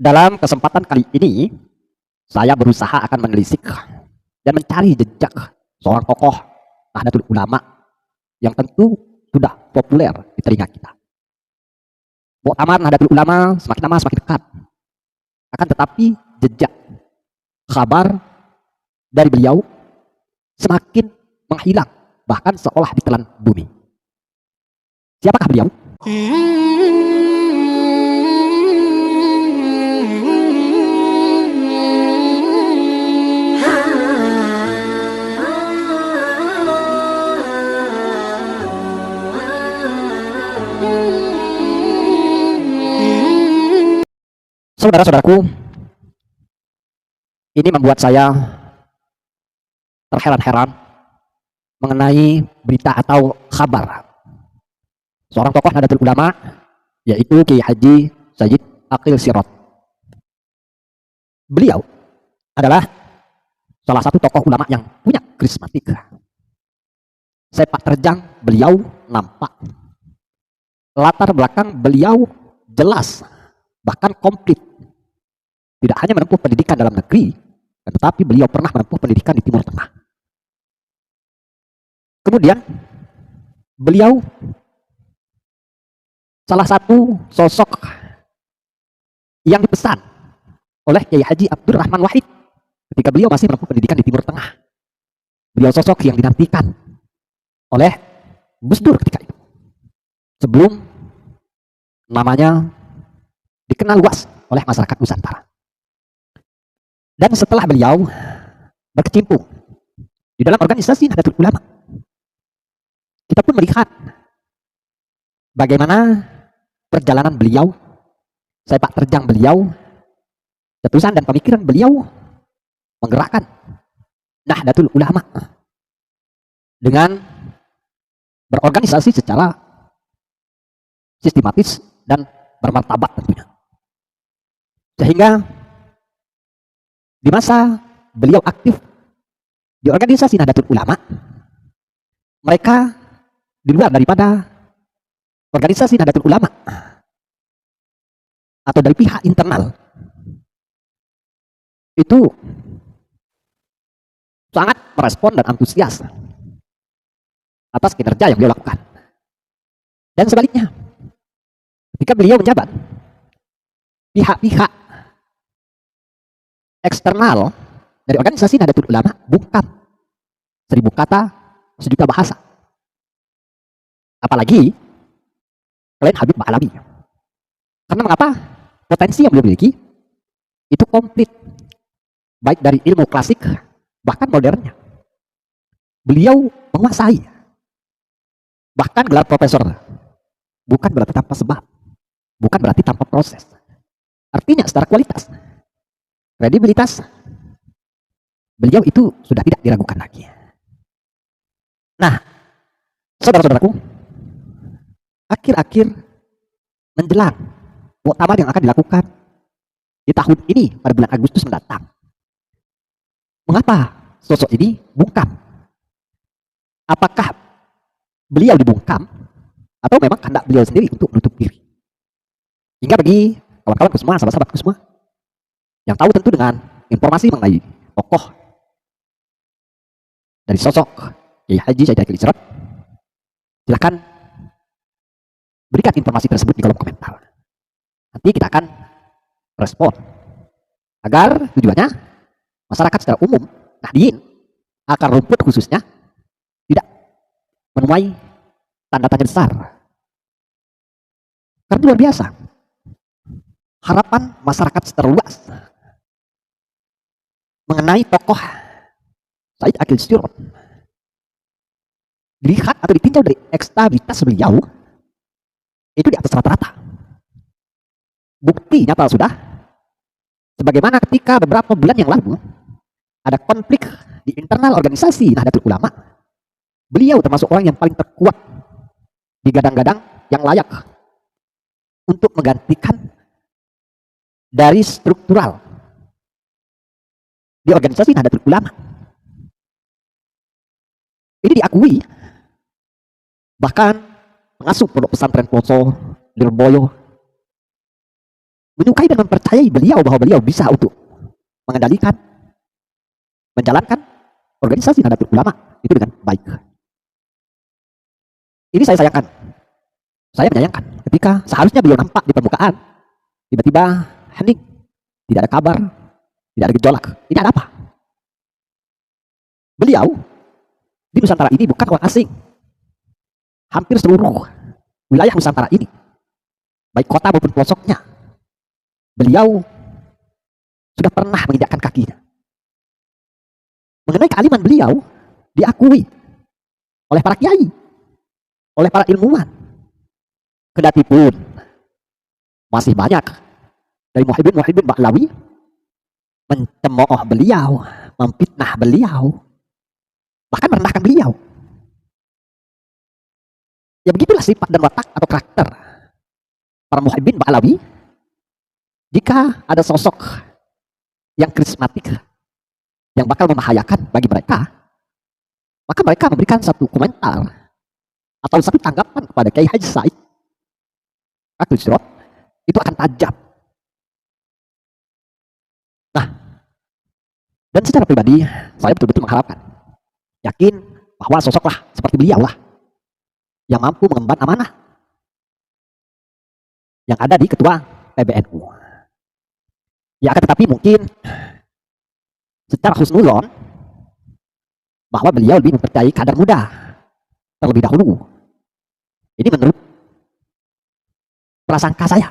Dalam kesempatan kali ini, saya berusaha akan menelisik dan mencari jejak seorang tokoh Nahdlatul Ulama yang tentu sudah populer di telinga kita. Muktamar Nahdlatul Ulama semakin lama semakin dekat. Akan tetapi jejak kabar dari beliau semakin menghilang, bahkan seolah ditelan bumi. Siapakah beliau? Saudara-saudaraku, ini membuat saya terheran-heran mengenai berita atau kabar seorang tokoh Nahdlatul Ulama, yaitu Kiai Haji Sayyid Aqil Sirot. Beliau adalah salah satu tokoh ulama yang punya karismatik. Sepak terjang beliau nampak. Latar belakang beliau jelas, bahkan komplit. Tidak hanya menempuh pendidikan dalam negeri, tetapi beliau pernah menempuh pendidikan di Timur Tengah. Kemudian, beliau salah satu sosok yang dipesan oleh Kiai Haji Abdurrahman Wahid ketika beliau masih menempuh pendidikan di Timur Tengah. Beliau sosok yang dinantikan oleh Gus Dur ketika itu. Sebelum namanya dikenal luas oleh masyarakat Nusantara. Dan setelah beliau berkecimpung di dalam organisasi Nahdlatul Ulama, kita pun melihat bagaimana perjalanan beliau, sepak terjang beliau, keputusan dan pemikiran beliau menggerakkan Nahdlatul Ulama dengan berorganisasi secara sistematis dan bermartabat tentunya. Sehingga di masa beliau aktif di organisasi Nahdlatul Ulama, mereka di luar daripada organisasi Nahdlatul Ulama atau dari pihak internal itu sangat merespon dan antusias atas kinerja yang beliau lakukan. Dan sebaliknya, ketika beliau menjabat, pihak-pihak eksternal dari organisasi Nahdlatul Ulama bungkam. 1000 kata, sejuta bahasa. Apalagi selain Habib Ba'alawi. Karena mengapa? Potensi yang beliau miliki itu komplit. Baik dari ilmu klasik, bahkan modernnya. Beliau menguasai. Bahkan gelar profesor. Bukan berarti tanpa sebab. Bukan berarti tanpa proses. Artinya secara kualitas, kredibilitas, beliau itu sudah tidak diragukan lagi. Nah, saudara-saudaraku, akhir-akhir menjelang muktamar yang akan dilakukan di tahun ini pada bulan Agustus mendatang, mengapa sosok ini bungkam? Apakah beliau dibungkam atau memang kehendak beliau sendiri untuk menutup diri? Hingga bagi kawan-kawanku semua, sahabat-sahabatku semua yang tahu tentu dengan informasi mengenai tokoh dari sosok Kiai Haji Sayyid Aqil Sirot, silakan berikan informasi tersebut di kolom komentar. Nanti kita akan respon agar tujuannya masyarakat secara umum, Nahdien, akar rumput khususnya, tidak menuai tanda tanya besar. Karena luar biasa harapan masyarakat secara luas mengenai tokoh Sayyid Aqil Sirot dilihat atau ditinjau dari ekstabilitas beliau itu di atas rata-rata. Bukti nyata sudah, sebagaimana ketika beberapa bulan yang lalu ada konflik di internal organisasi Nahdlatul Ulama, beliau termasuk orang yang paling terkuat, digadang-gadang yang layak untuk menggantikan dari struktural di organisasi Nahdlatul Ulama. Ini diakui bahkan pengasuh pondok pesantren Poso Lirboyo menyukai dan mempercayai beliau bahwa beliau bisa untuk mengendalikan, menjalankan organisasi Nahdlatul Ulama itu dengan baik. Ini saya sayangkan. Saya menyayangkan ketika seharusnya beliau nampak di permukaan, tiba-tiba hening, tidak ada kabar, tidak ada gejolak. Ini ada apa? Beliau di Nusantara ini bukan orang asing. Hampir seluruh wilayah Nusantara ini, baik kota maupun pelosoknya, beliau sudah pernah menginjakkan kakinya. Mengenai kealiman beliau diakui oleh para kiai, oleh para ilmuwan. Kendati pun masih banyak dari muhibbin Ba'lawi mencemooh beliau, memfitnah beliau, bahkan merendahkan beliau. Ya begitulah sifat dan watak atau karakter para muhibbin Ba'lawi. Jika ada sosok yang karismatik yang bakal membahayakan bagi mereka, maka mereka memberikan satu komentar atau satu tanggapan kepada Kiai Haji Said Akil Sirot, itu akan tajam. Nah, dan secara pribadi saya betul-betul mengharapkan, yakin bahwa sosoklah seperti beliau lah yang mampu mengemban amanah yang ada di ketua PBNU. Ya akan tetapi mungkin secara husnuzon bahwa beliau lebih mempercayai kader muda terlebih dahulu. Ini menurut prasangka saya,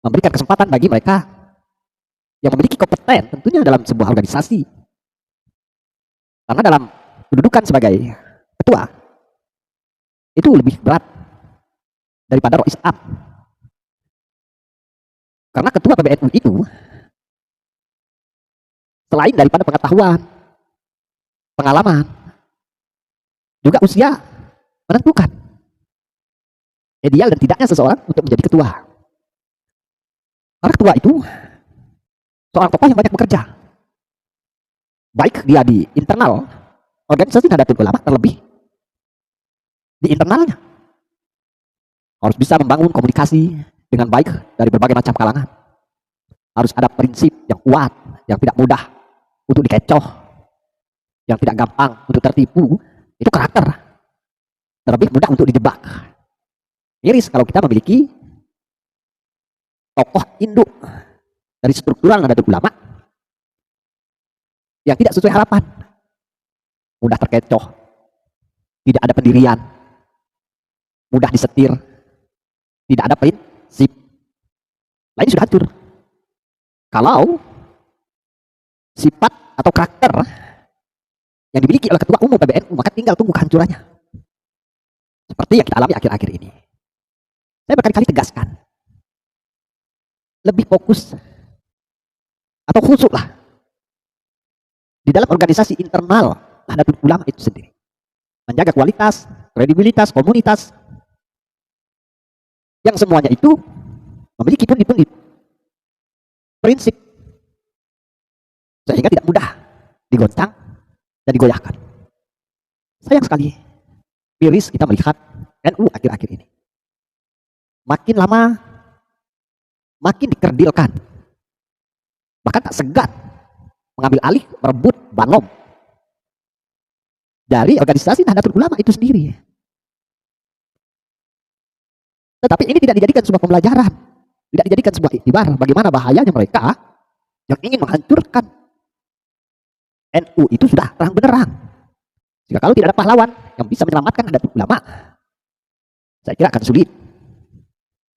memberikan kesempatan bagi mereka yang memiliki kompeten tentunya dalam sebuah organisasi. Karena dalam kedudukan sebagai ketua itu lebih berat daripada Rois Am. Karena ketua PBNU itu selain daripada pengetahuan, pengalaman, juga usia menentukan ideal dan tidaknya seseorang untuk menjadi ketua. Karena ketua itu seorang tokoh yang banyak bekerja, baik dia di internal organisasi Nahdlatul Ulama, terlebih di internalnya harus bisa membangun komunikasi dengan baik dari berbagai macam kalangan. Harus ada prinsip yang kuat, yang tidak mudah untuk dikecoh, yang tidak gampang untuk tertipu. Itu karakter, terlebih mudah untuk dijebak. Miris kalau kita memiliki tokoh induk dari struktural Nahdlatul Ulama yang tidak sesuai harapan, mudah terkecoh, tidak ada pendirian, mudah disetir, tidak ada prinsip, lain sudah hancur. Kalau sifat atau karakter yang dimiliki oleh ketua umum PBNU, maka tinggal tunggu kehancurannya. Seperti yang kita alami akhir-akhir ini. Saya berkali-kali tegaskan, lebih fokus atau khusyuklah di dalam organisasi internal Nahdlatul Ulama itu sendiri, menjaga kualitas, kredibilitas, komunitas, yang semuanya itu memiliki pundi-pundi prinsip, sehingga tidak mudah digoncang dan digoyahkan. Sayang sekali, miris kita melihat NU akhir-akhir ini makin lama makin dikerdilkan, bahkan tak segan mengambil alih, merebut banom dari organisasi Nahdlatul Ulama itu sendiri. Tetapi ini tidak dijadikan sebuah pembelajaran, tidak dijadikan sebuah iktibar bagaimana bahayanya mereka yang ingin menghancurkan NU itu sudah terang benderang. Jika kalau tidak ada pahlawan yang bisa menyelamatkan Nahdlatul Ulama, saya kira akan sulit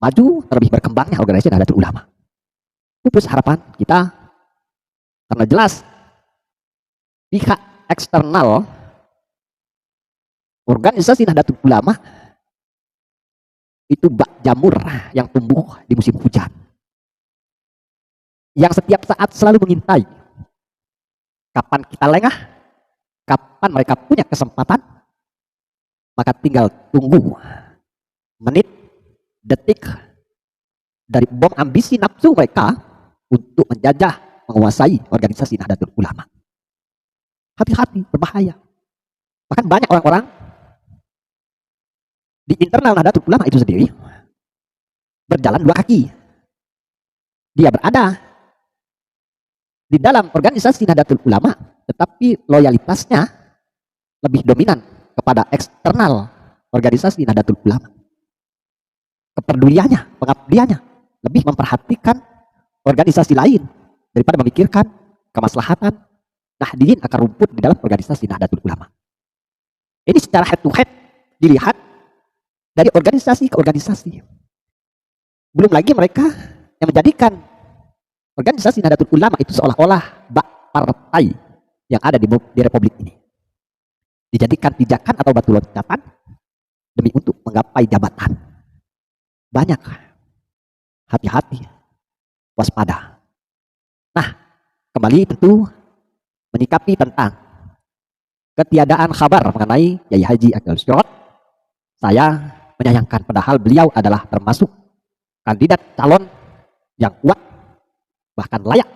maju terlebih berkembangnya organisasi Nahdlatul Ulama. Pupus harapan kita, karena jelas pihak eksternal organisasi Nahdlatul Ulama itu bak jamur yang tumbuh di musim hujan, yang setiap saat selalu mengintai kapan kita lengah, kapan mereka punya kesempatan, maka tinggal tunggu menit, detik dari bom ambisi nafsu mereka untuk menjajah, menguasai organisasi Nahdlatul Ulama. Hati-hati, berbahaya. Bahkan banyak orang-orang di internal Nahdlatul Ulama itu sendiri berjalan dua kaki. Dia berada di dalam organisasi Nahdlatul Ulama, tetapi loyalitasnya lebih dominan kepada eksternal organisasi Nahdlatul Ulama. Kepeduliannya, pengabdiannya lebih memperhatikan organisasi lain daripada memikirkan kemaslahatan Nahdliyin akar rumput di dalam organisasi Nahdlatul Ulama. Ini secara head to head dilihat dari organisasi ke organisasi. Belum lagi mereka yang menjadikan organisasi Nahdlatul Ulama itu seolah-olah bak partai yang ada di Republik ini. Dijadikan pijakan atau batu loncatan demi untuk menggapai jabatan. Banyak. Hati-hati. Waspada. Nah, kembali tentu menyikapi tentang ketiadaan kabar mengenai Yai Haji Akil Sirot. Saya menyayangkan, padahal beliau adalah termasuk kandidat calon yang kuat, bahkan layak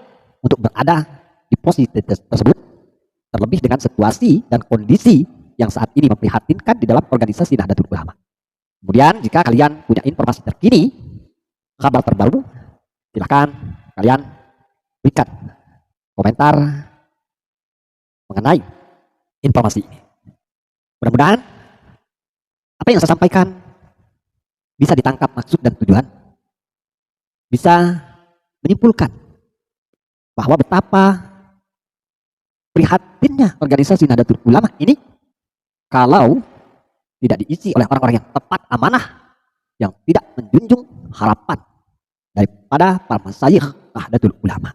untuk berada di posisi tersebut, terlebih dengan situasi dan kondisi yang saat ini memprihatinkan di dalam organisasi Nahdlatul Ulama. Kemudian jika kalian punya informasi terkini, kabar terbaru, silakan kalian berikan komentar mengenai informasi ini. Mudah-mudahan apa yang saya sampaikan bisa ditangkap maksud dan tujuan, bisa menyimpulkan bahwa betapa prihatinnya organisasi Nahdlatul Ulama ini kalau tidak diisi oleh orang-orang yang tepat amanah, yang tidak menjunjung harapan daripada para masyayikh Nahdlatul Ulama.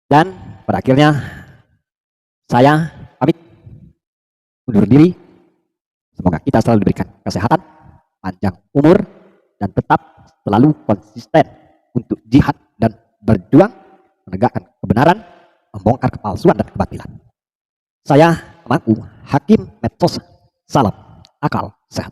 Dan pada akhirnya saya pamit undur diri. Semoga kita selalu diberikan kesehatan, panjang umur, dan tetap selalu konsisten untuk jihad dan berjuang menegakkan kebenaran, membongkar kepalsuan dan kebatilan. Saya Mangku, Hakim Medsos. Salam akal sehat.